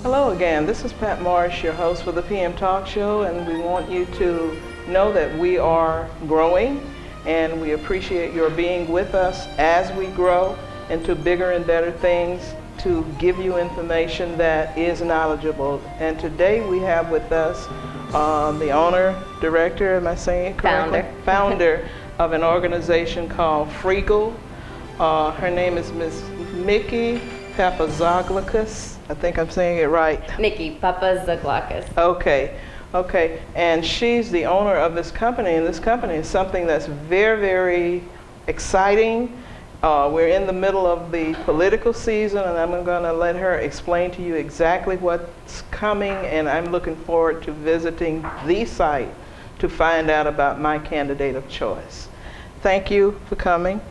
Hello again. This is Pat Marsh, your host for the PM Talk Show, and we want you to know that we are growing, and we appreciate your being with us as we grow into bigger and better things to give you information that is knowledgeable. And today we have with us the owner, director, am I saying it correctly? Founder of an organization called Feagle. Her name is Miss Niki Papazoglakis. I think I'm saying it right. Niki Papazoglakis. Okay. And she's the owner of this company, and this company is something that's very, very exciting. We're in the middle of the political season, and I'm going to let her explain to you exactly what's coming, and I'm looking forward to visiting the site to find out about my candidate of choice. Thank you for coming,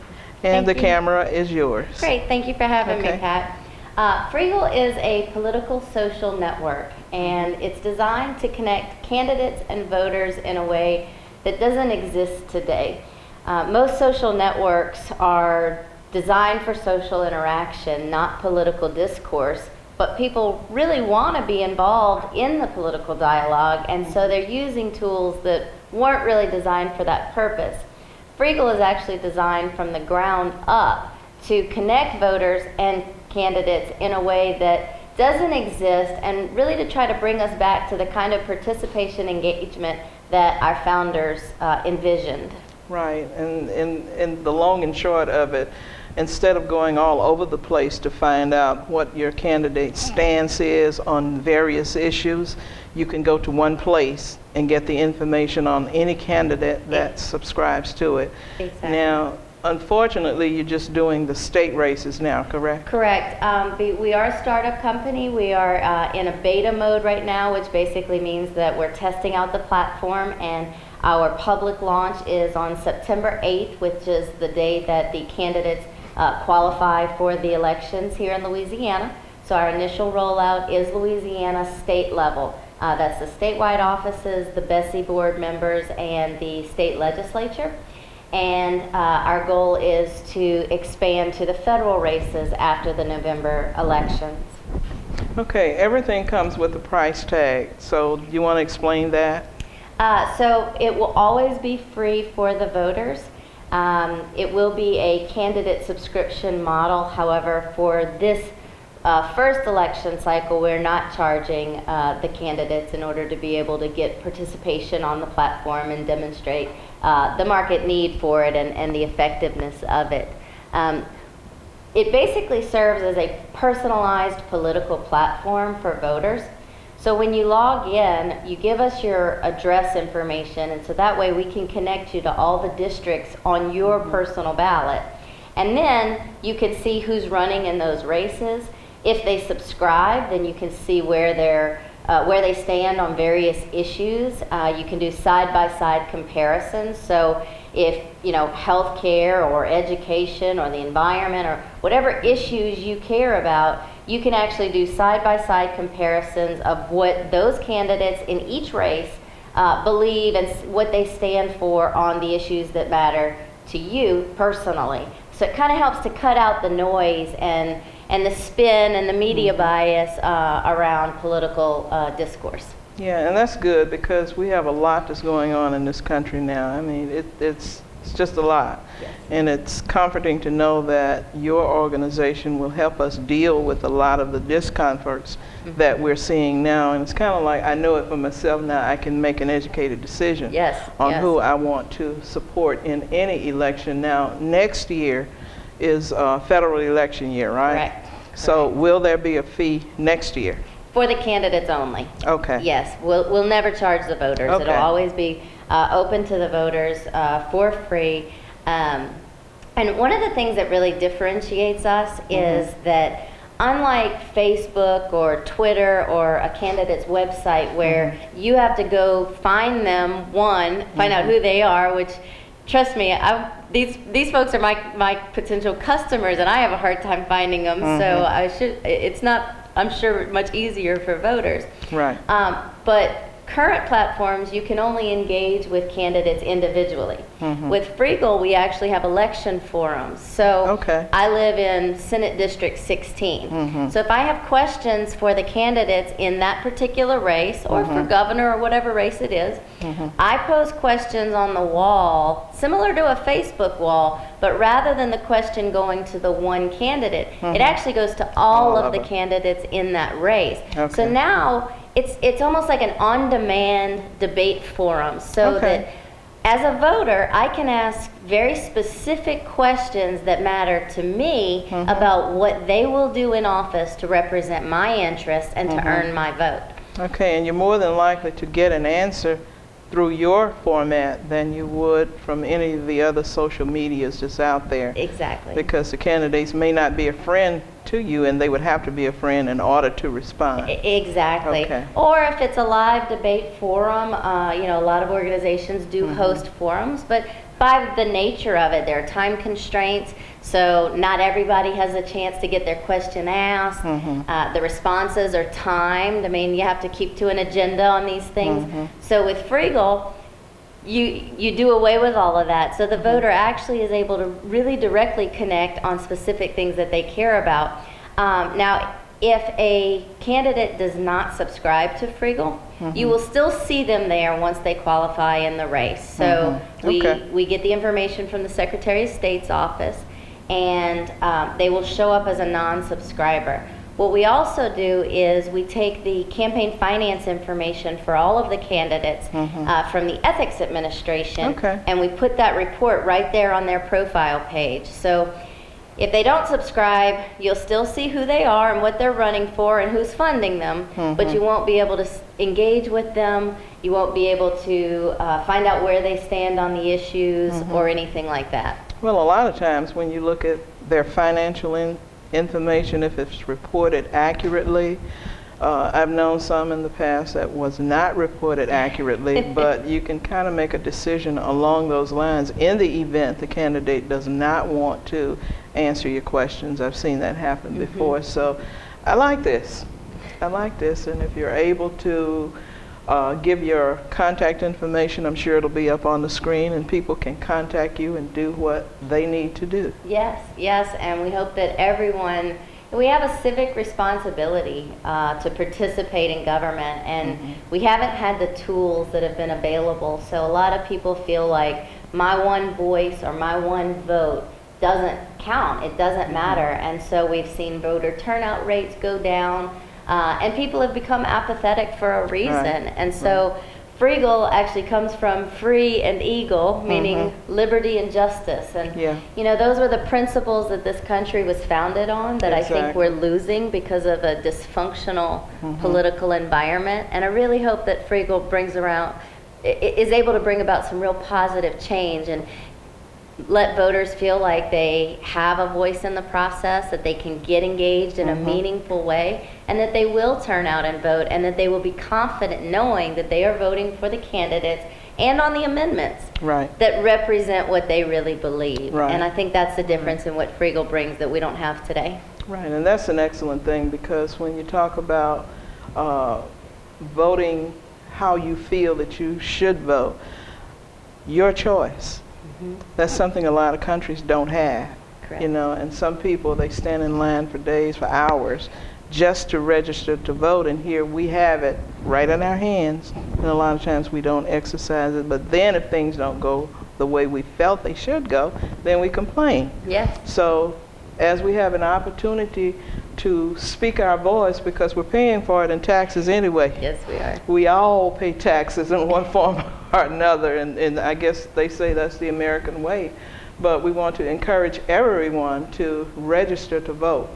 and the camera is yours. Great, thank you for having me, Pat. Feagle is a political social network, and it's designed to connect candidates and voters in a way that doesn't exist today. Most social networks are designed for social interaction, not political discourse, but people really want to be involved in the political dialogue, and so they're using tools that weren't really designed for that purpose. Feagle is actually designed from the ground up to connect voters and candidates in a way that doesn't exist, and really to try to bring us back to the kind of participation engagement that our founders envisioned. Right, and the long and short of it, instead of going all over the place to find out what your candidate's stance is on various issues, you can go to one place and get the information on any candidate that subscribes to it. Exactly. Now, unfortunately, you're just doing the state races now, correct? Correct. We are a startup company. We are in a beta mode right now, which basically means that we're testing out the platform, and our public launch is on September 8th, which is the day that the candidates qualify for the elections here in Louisiana. So our initial rollout is Louisiana state level. That's the statewide offices, the BESI board members, and the state legislature. And our goal is to expand to the federal races after the November elections. Okay, everything comes with a price tag, so you want to explain that? So it will always be free for the voters. It will be a candidate subscription model. However, for this first election cycle, we're not charging the candidates in order to be able to get participation on the platform and demonstrate the market need for it and the effectiveness of it. It basically serves as a personalized political platform for voters. So when you log in, you give us your address information, and so that way we can connect you to all the districts on your personal ballot. And then you can see who's running in those races. If they subscribe, then you can see where they stand on various issues. You can do side-by-side comparisons. So if, healthcare or education or the environment or whatever issues you care about, you can actually do side-by-side comparisons of what those candidates in each race believe and what they stand for on the issues that matter to you personally. So it kind of helps to cut out the noise and the spin and the media bias around political discourse. Yeah, and that's good because we have a lot that's going on in this country now. I mean, it's just a lot. Yes. And it's comforting to know that your organization will help us deal with a lot of the discomforts that we're seeing now. And it's kind of like, I know it for myself now, I can make an educated decision on who I want to support in any election. Now, next year is federal election year, right? Correct. So will there be a fee next year? For the candidates only. Okay. Yes, we'll never charge the voters. Okay. It'll always be open to the voters for free. And one of the things that really differentiates us is that unlike Facebook or Twitter or a candidate's website where you have to go find them, find out who they are, which, trust me, these folks are my potential customers, and I have a hard time finding them. So it's not, I'm sure, much easier for voters. Right. But current platforms, you can only engage with candidates individually. Mm-hmm. With Feagle, we actually have election forums. So Okay. I live in Senate District 16. Mm-hmm. So if I have questions for the candidates in that particular race, or for governor or whatever race it is, I post questions on the wall, similar to a Facebook wall, but rather than the question going to the one candidate, it actually goes to all of the it. candidates in that race. Okay. So now it's almost like an on-demand debate forum, so Okay. that as a voter, I can ask very specific questions that matter to me about what they will do in office to represent my interests and to earn my vote. Okay, and you're more than likely to get an answer through your format than you would from any of the other social medias that's out there. Exactly. Because the candidates may not be a friend to you, and they would have to be a friend in order to respond. Exactly. Okay. Or if it's a live debate forum, you know, a lot of organizations do host forums, but by the nature of it, there are time constraints, so not everybody has a chance to get their question asked. The responses are timed. I mean, you have to keep to an agenda on these things. So with Feagle, you do away with all of that. So the voter actually is able to really directly connect on specific things that they care about. Now, if a candidate does not subscribe to Feagle, you will still see them there once they qualify in the race. So Okay. we get the information from the Secretary of State's office, and they will show up as a non-subscriber. What we also do is we take the campaign finance information for all of the candidates from the Ethics Administration, Okay. and we put that report right there on their profile page. So if they don't subscribe, you'll still see who they are and what they're running for and who's funding them, but you won't be able to engage with them. You won't be able to find out where they stand on the issues or anything like that. Well, a lot of times when you look at their financial information, if it's reported accurately, I've known some in the past that was not reported accurately, but you can kind of make a decision along those lines in the event the candidate does not want to answer your questions. I've seen that happen before. So I like this. I like this, and if you're able to give your contact information, I'm sure it'll be up on the screen and people can contact you and do what they need to do. Yes, yes, and we hope that everyone, we have a civic responsibility to participate in government, and we haven't had the tools that have been available. So a lot of people feel like my one voice or my one vote doesn't count, it doesn't matter, and so we've seen voter turnout rates go down, and people have become apathetic for a reason. Right. And so Feagle actually comes from free and eagle, meaning liberty and justice. And you know, those were the principles that this country was founded on that I think we're losing because of a dysfunctional political environment. And I really hope that Feagle is able to bring about some real positive change and let voters feel like they have a voice in the process, that they can get engaged in a meaningful way, and that they will turn out and vote, and that they will be confident knowing that they are voting for the candidates and on the amendments that represent what they really believe. And I think that's the difference in what Feagle brings that we don't have today. Right, and that's an excellent thing, because when you talk about voting how you feel that you should vote, your choice. That's something a lot of countries don't have. You know, and some people, they stand in line for days, for hours, just to register to vote, and here we have it right in our hands, and a lot of times we don't exercise it. But then if things don't go the way we felt they should go, then we complain. So as we have an opportunity to speak our voice, because we're paying for it in taxes anyway. Yes, we are. We all pay taxes in one form or another, and I guess they say that's the American way. But we want to encourage everyone to register to vote.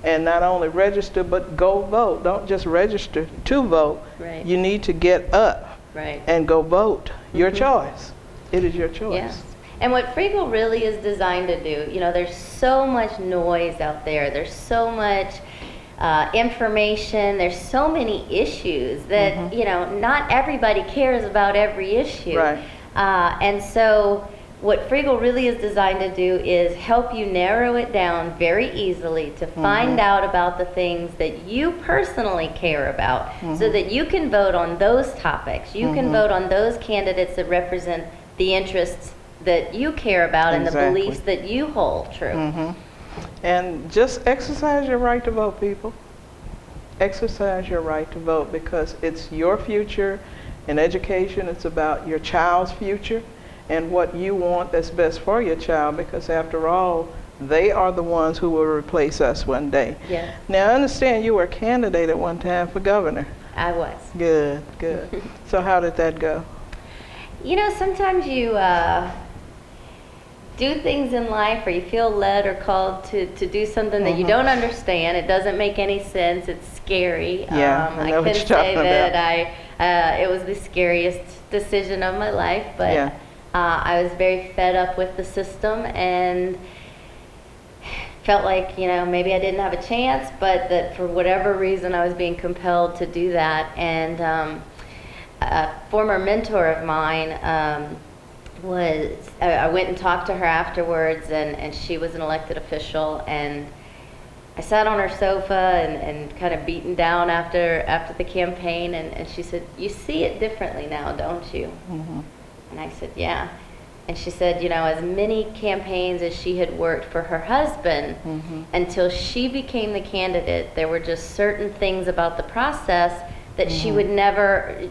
And not only register, but go vote. Don't just register to vote. You need to get up and go vote. Your choice. It is your choice. Yes. And what Feagle really is designed to do, you know, there's so much noise out there. There's so much information. There's so many issues that, you know, not everybody cares about every issue. And so what Feagle really is designed to do is help you narrow it down very easily to find out about the things that you personally care about, so that you can vote on those topics. You can vote on those candidates that represent the interests that you care about and the beliefs that you hold true. And just exercise your right to vote, people. Exercise your right to vote, because it's your future. In education, it's about your child's future and what you want that's best for your child, because after all, they are the ones who will replace us one day. Yeah. Now, I understand you were a candidate at one time for governor. I was. Good, good. So how did that go? You know, sometimes you do things in life, or you feel led or called to do something that you don't understand. It doesn't make any sense. It's scary. Yeah, I know what couldn't you're talking say about. that it was the scariest decision of my life, but I was very fed up with the system and felt like, you know, maybe I didn't have a chance, but that for whatever reason I was being compelled to do that. And a former mentor of mine I went and talked to her afterwards, and she was an elected official, and I sat on her sofa and kind of beaten down after the campaign, and she said, "You see it differently now, don't you?" And I said, "Yeah." And she said, you know, as many campaigns as she had worked for her husband, until she became the candidate, there were just certain things about the process that she would never,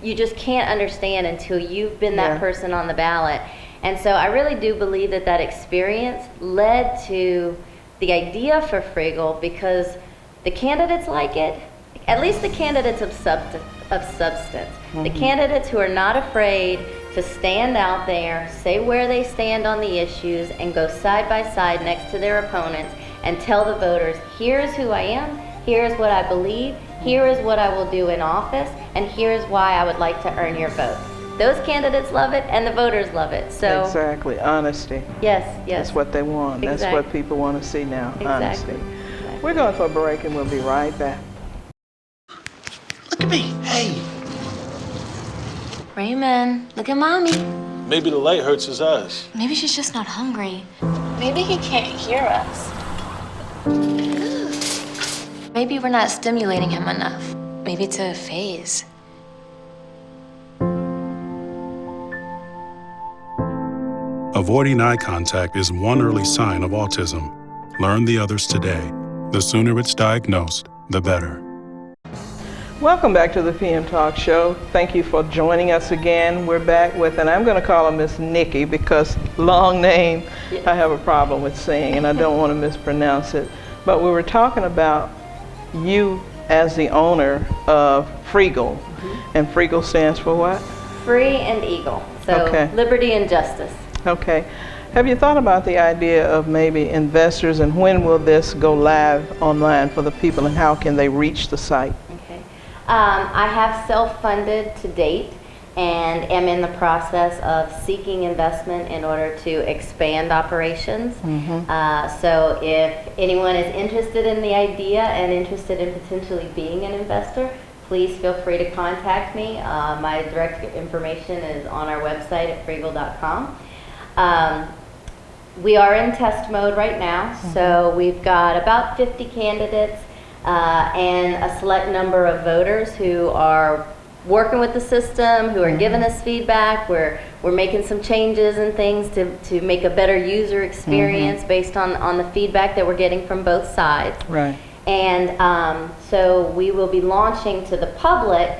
you just can't understand until you've been that person on the ballot. And so I really do believe that that experience led to the idea for Feagle, because the candidates like it, at least the candidates of substance. The candidates who are not afraid to stand out there, say where they stand on the issues, and go side by side next to their opponents and tell the voters, here's who I am, here's what I believe, here is what I will do in office, and here's why I would like to earn your vote. Those candidates love it, and the voters love it. So exactly, honesty. Yes. That's what they want. Exactly. That's what people want to see now, honesty. Exactly. We're going for a break, and we'll be right back. Look at me. Hey. Raymond, look at mommy. Maybe the light hurts his eyes. Maybe she's just not hungry. Maybe he can't hear us. Maybe we're not stimulating him enough. Maybe it's a phase. Avoiding eye contact is one early sign of autism. Learn the others today. The sooner it's diagnosed, the better. Welcome back to the PM Talk Show. Thank you for joining us again. We're back with, and I'm going to call her Miss Niki, because long name I have a problem with saying, and I don't want to mispronounce it. But we were talking about you as the owner of Feagle, and Feagle stands for what? Free and Eagle. So liberty and justice. Okay. Have you thought about the idea of maybe investors, and when will this go live online for the people, and how can they reach the site? Okay. I have self-funded to date and am in the process of seeking investment in order to expand operations. So if anyone is interested in the idea and interested in potentially being an investor, please feel free to contact me. My direct information is on our website at feagle.com. We are in test mode right now, so we've got about 50 candidates and a select number of voters who are working with the system, who are giving us feedback. We're making some changes and things to make a better user experience based on the feedback that we're getting from both sides. Right. And so we will be launching to the public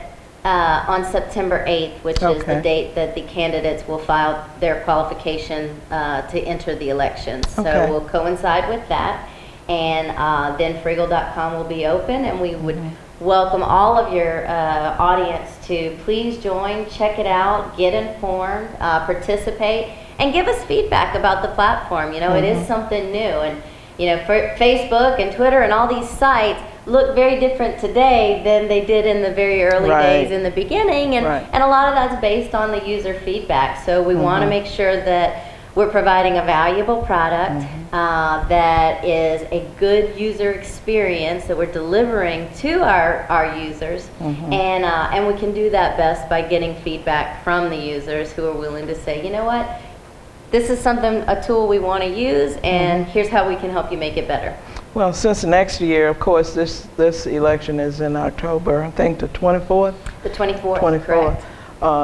on September 8th, which is the date that the candidates will file their qualification to enter the elections. So we'll coincide with that. And then Feagle.com will be open, and we would welcome all of your audience to please join, check it out, get informed, participate, and give us feedback about the platform. You know, it is something new, and you know, Facebook and Twitter and all these sites look very different today than they did in the very early days in the beginning, and a lot of that's based on the user feedback. So we want to make sure that we're providing a valuable product that is a good user experience that we're delivering to our users, and we can do that best by getting feedback from the users who are willing to say, you know what, this is a tool we want to use, and here's how we can help you make it better. Well, since next year, of course, this election is in October, I think the 24th? The 24th, 24th. correct.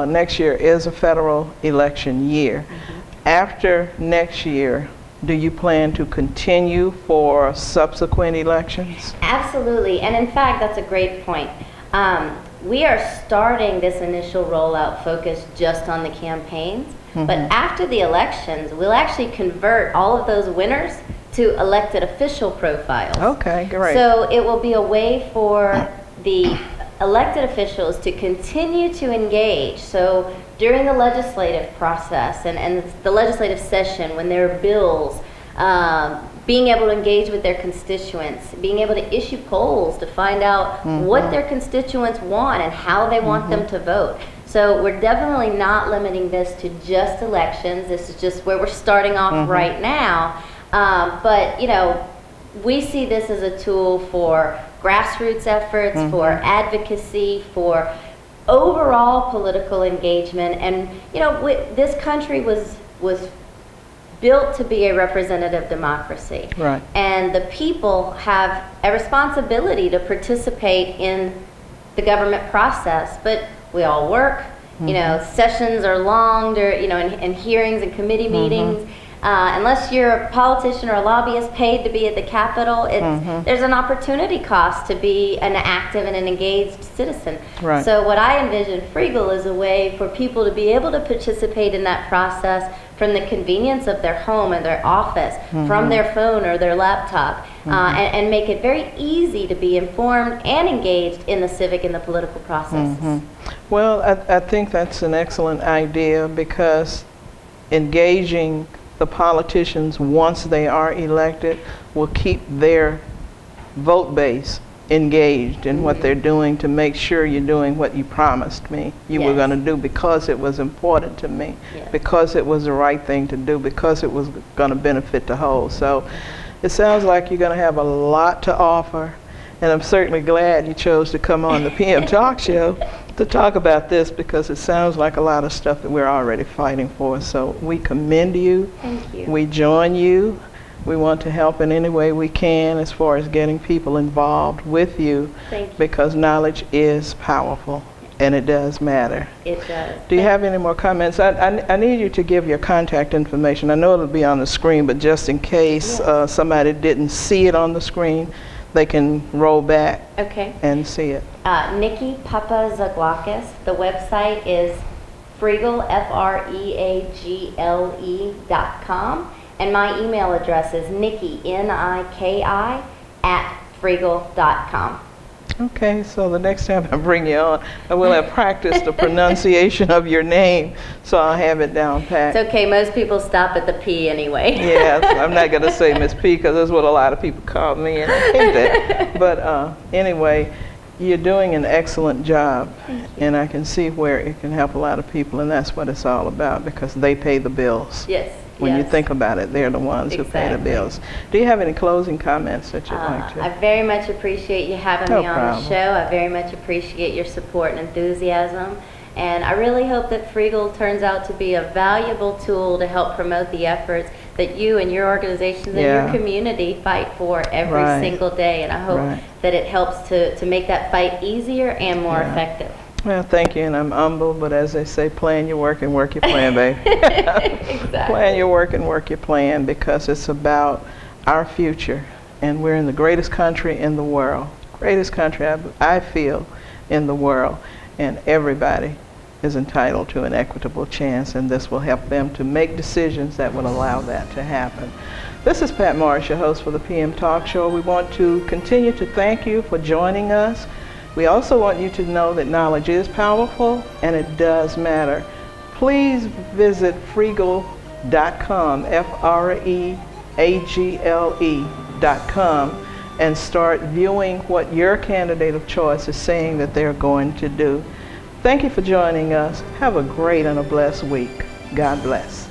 Next year is a federal election year. After next year, do you plan to continue for subsequent elections? Absolutely, and in fact, that's a great point. We are starting this initial rollout focused just on the campaigns, but after the elections, we'll actually convert all of those winners to elected official profiles. Okay, great. So it will be a way for the elected officials to continue to engage. So during the legislative process and the legislative session, when there are bills, being able to engage with their constituents, being able to issue polls to find out what their constituents want and how they want them to vote. So we're definitely not limiting this to just elections. This is just where we're starting off right now. But, you know, we see this as a tool for grassroots efforts, for advocacy, for overall political engagement. And, you know, this country was built to be a representative democracy. Right. And the people have a responsibility to participate in the government process. But we all work, you know, sessions are long, you know, and hearings and committee meetings. Unless you're a politician or a lobbyist paid to be at the Capitol, there's an opportunity cost to be an active and an engaged citizen. Right. So what I envision Feagle is a way for people to be able to participate in that process from the convenience of their home and their office, from their phone or their laptop, and make it very easy to be informed and engaged in the civic and the political processes. Well, I think that's an excellent idea, because engaging the politicians once they are elected will keep their vote base engaged in what they're doing to make sure you're doing what you promised me you were going to do, because it was important to me, because it was the right thing to do, because it was going to benefit the whole. So it sounds like you're going to have a lot to offer, and I'm certainly glad you chose to come on the PM Talk Show to talk about this, because it sounds like a lot of stuff that we're already fighting for. So we commend you. Thank you. We join you. We want to help in any way we can as far as getting people involved with you. Thank you. Because knowledge is powerful, and it does matter. It does. Do you have any more comments? I need you to give your contact information. I know it'll be on the screen, but just in case somebody didn't see it on the screen, they can roll back and see it. Niki Papazoglakis. The website is Feagle, FREAGLE.com. And my email address is Niki, NIKI, @Feagle.com. Okay, so the next time I bring you on, I will have practiced the pronunciation of your name, so I'll have it down pat. It's okay, most people stop at the P anyway. Yes, I'm not going to say Miss P, because that's what a lot of people call me, and I hate that. But anyway, you're doing an excellent job, and I can see where it can help a lot of people, and that's what it's all about, because they pay the bills. Yes. When you think about it, they're the ones who pay the bills. Do you have any closing comments that you'd like to? I very much appreciate you having me on the show. I very much appreciate your support and enthusiasm. And I really hope that Feagle turns out to be a valuable tool to help promote the efforts that you and your organizations and your community fight for every single day. And I hope that it helps to make that fight easier and more effective. Well, thank you, and I'm humble, but as they say, plan your work and work your plan, baby. Exactly. Plan your work and work your plan, because it's about our future, and we're in the greatest country in the world, greatest country I feel in the world, and everybody is entitled to an equitable chance, and this will help them to make decisions that will allow that to happen. This is Pat Morris, your host for the PM Talk Show. We want to continue to thank you for joining us. We also want you to know that knowledge is powerful, and it does matter. Please visit Feagle.com, FREAGLE.com, and start viewing what your candidate of choice is saying that they're going to do. Thank you for joining us. Have a great and a blessed week. God bless.